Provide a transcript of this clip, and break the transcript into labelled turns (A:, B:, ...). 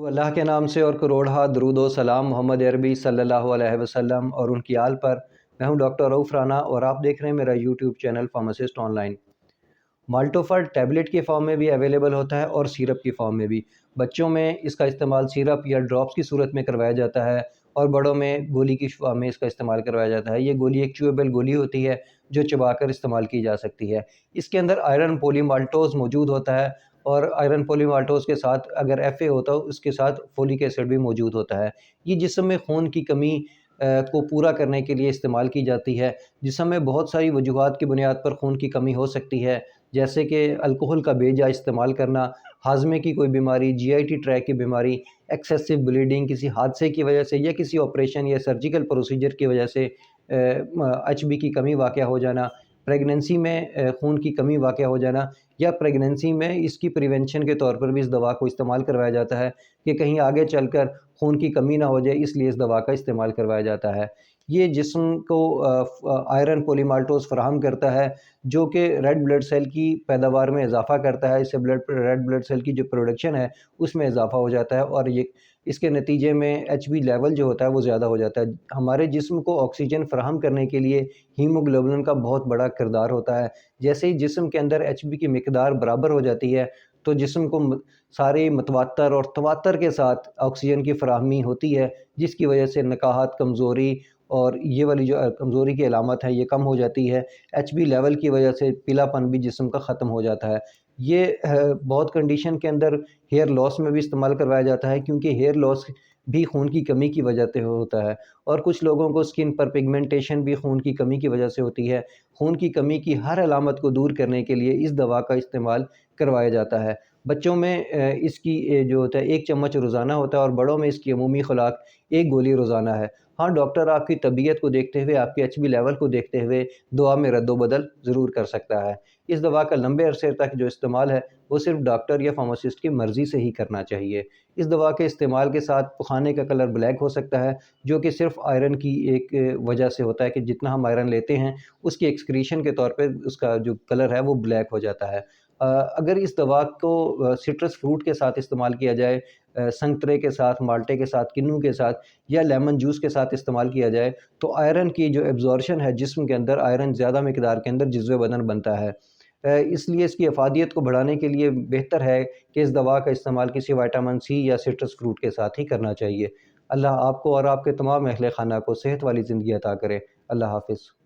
A: اللہ کے نام سے اور کروڑہ درود و سلام محمد عربی صلی اللہ علیہ وسلم اور ان کی آل پر۔ میں ہوں ڈاکٹر رؤف رانا اور آپ دیکھ رہے ہیں میرا YouTube channel pharmacist online. Maltofer tablet کی فارم میں بھی اویلیبل ہوتا ہے اور سیرپ کی فارم میں بھی۔ بچوں میں اس کا استعمال سیرپ یا ڈراپس کی صورت میں کروایا جاتا ہے اور بڑوں میں گولی کی فارم میں اس کا استعمال کروایا جاتا ہے۔ یہ گولی ایک چیویبل گولی ہوتی ہے جو چبا کر استعمال کی جا سکتی ہے۔ اس کے اندر آئرن پولی مالٹوز موجود ہوتا ہے اور آئرن پولی مالٹوز کے ساتھ اگر ایف اے ہوتا ہے اس کے ساتھ فولک ایسڈ بھی موجود ہوتا ہے۔ یہ جسم میں خون کی کمی کو پورا کرنے کے لیے استعمال کی جاتی ہے۔ جسم میں بہت ساری وجوہات کی بنیاد پر خون کی کمی ہو سکتی ہے، جیسے کہ الکحل کا بے جا استعمال کرنا، ہاضمے کی کوئی بیماری، جی آئی ٹی ٹریک کی بیماری، ایکسیسو بلیڈنگ، کسی حادثے کی وجہ سے یا کسی آپریشن یا سرجیکل پروسیجر کی وجہ سے ایچ بی کی کمی واقع ہو جانا، پریگننسی میں خون کی کمی واقع ہو جانا، یا پریگننسی میں اس کی پریونشن کے طور پر بھی اس دوا کو استعمال کروایا جاتا ہے کہ کہیں آگے چل کر خون کی کمی نہ ہو جائے، اس لیے اس دوا کا استعمال کروایا جاتا ہے۔ یہ جسم کو آئرن پولی مالٹوز فراہم کرتا ہے جو کہ ریڈ بلڈ سیل کی پیداوار میں اضافہ کرتا ہے۔ اس سے ریڈ بلڈ سیل کی جو پروڈکشن ہے اس میں اضافہ ہو جاتا ہے اور یہ اس کے نتیجے میں ایچ بی لیول جو ہوتا ہے وہ زیادہ ہو جاتا ہے۔ ہمارے جسم کو آکسیجن فراہم کرنے کے لیے ہیموگلوبلن کا بہت بڑا کردار ہوتا ہے۔ جیسے ہی جسم کے اندر ایچ بی کی مقدار برابر ہو جاتی ہے تو جسم کو سارے متواتر اور تواتر کے ساتھ آکسیجن کی فراہمی ہوتی ہے، جس کی وجہ سے نکاہت، کمزوری اور یہ والی جو کمزوری کی علامت ہے یہ کم ہو جاتی ہے۔ ایچ بی لیول کی وجہ سے پیلا پن بھی جسم کا ختم ہو جاتا ہے۔ یہ بہت کنڈیشن کے اندر ہیئر لاس میں بھی استعمال کروایا جاتا ہے، کیونکہ ہیئر لاس بھی خون کی کمی کی وجہ سے ہوتا ہے، اور کچھ لوگوں کو سکن پر پگمنٹیشن بھی خون کی کمی کی وجہ سے ہوتی ہے۔ خون کی کمی کی ہر علامت کو دور کرنے کے لیے اس دوا کا استعمال کروایا جاتا ہے۔ بچوں میں اس کی جو ہوتا ہے 1 چمچ روزانہ ہوتا ہے اور بڑوں میں اس کی عمومی خوراک 1 گولی روزانہ ہے۔ ہاں، ڈاکٹر آپ کی طبیعت کو دیکھتے ہوئے، آپ کے ایچ بی لیول کو دیکھتے ہوئے دوا میں رد و بدل ضرور کر سکتا ہے۔ اس دوا کا لمبے عرصے تک جو استعمال ہے وہ صرف ڈاکٹر یا فارماسسٹ کی مرضی سے ہی کرنا چاہیے۔ اس دوا کے استعمال کے ساتھ پخانے کا کلر بلیک ہو سکتا ہے، جو کہ صرف آئرن کی ایک وجہ سے ہوتا ہے کہ جتنا ہم آئرن لیتے ہیں اس کی ایکسکریشن کے طور پہ اس کا جو کلر ہے وہ بلیک ہو جاتا ہے۔ اگر اس دوا کو سٹرس فروٹ کے ساتھ استعمال کیا جائے، سنترے کے ساتھ، مالٹے کے ساتھ، کنو کے ساتھ یا لیمن جوس کے ساتھ استعمال کیا جائے تو آئرن کی جو ایبزارپشن ہے جسم کے اندر، آئرن زیادہ مقدار کے اندر جزو بدن بنتا ہے۔ اس لیے اس کی افادیت کو بڑھانے کے لیے بہتر ہے کہ اس دوا کا استعمال کسی وٹامن سی یا سٹرس فروٹ کے ساتھ ہی کرنا چاہیے۔ اللہ آپ کو اور آپ کے تمام اہل خانہ کو صحت والی زندگی عطا کرے۔ اللہ حافظ۔